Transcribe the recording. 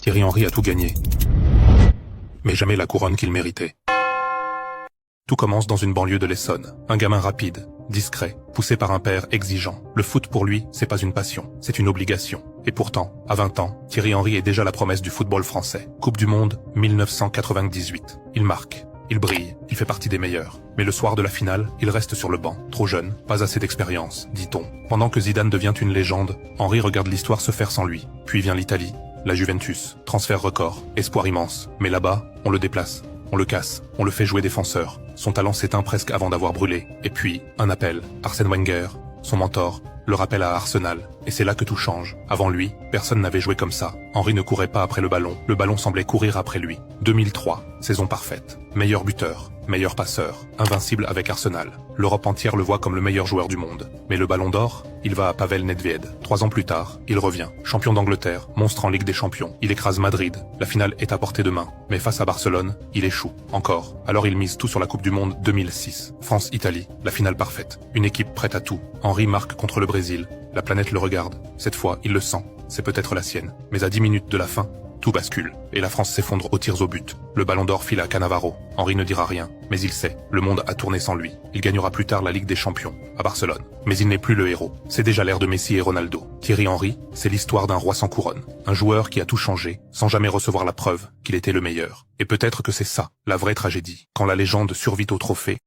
Thierry Henry a tout gagné, mais jamais la couronne qu'il méritait. Tout commence dans une banlieue de l'Essonne. Un gamin rapide, discret, poussé par un père exigeant. Le foot pour lui, c'est pas une passion, c'est une obligation. Et pourtant, à 20 ans, Thierry Henry est déjà la promesse du football français. Coupe du Monde, 1998. Il marque, il brille, il fait partie des meilleurs. Mais le soir de la finale, il reste sur le banc. Trop jeune, pas assez d'expérience, dit-on. Pendant que Zidane devient une légende, Henry regarde l'histoire se faire sans lui. Puis vient l'Italie, la Juventus, transfert record, espoir immense. Mais là-bas, on le déplace. On le casse, on le fait jouer défenseur. Son talent s'éteint presque avant d'avoir brûlé. Et puis, un appel. Arsène Wenger, son mentor, le rappelle à Arsenal. Et c'est là que tout change. Avant lui, personne n'avait joué comme ça. Henry ne courait pas après le ballon semblait courir après lui. 2003, saison parfaite. Meilleur buteur, meilleur passeur, invincible avec Arsenal. L'Europe entière le voit comme le meilleur joueur du monde. Mais le ballon d'or, il va à Pavel Nedved. 3 ans plus tard, il revient. Champion d'Angleterre, monstre en Ligue des Champions. Il écrase Madrid. La finale est à portée de main. Mais face à Barcelone, il échoue. Encore. Alors il mise tout sur la Coupe du Monde 2006. France-Italie, la finale parfaite. Une équipe prête à tout. Henry marque contre le Brésil. La planète le regarde. Cette fois, il le sent. C'est peut-être la sienne. Mais à 10 minutes de la fin, tout bascule. Et la France s'effondre aux tirs au but. Le ballon d'or file à Cannavaro. Henry ne dira rien. Mais il sait. Le monde a tourné sans lui. Il gagnera plus tard la Ligue des Champions. À Barcelone. Mais il n'est plus le héros. C'est déjà l'ère de Messi et Ronaldo. Thierry Henry, c'est l'histoire d'un roi sans couronne. Un joueur qui a tout changé, sans jamais recevoir la preuve qu'il était le meilleur. Et peut-être que c'est ça, la vraie tragédie. Quand la légende survit au trophée,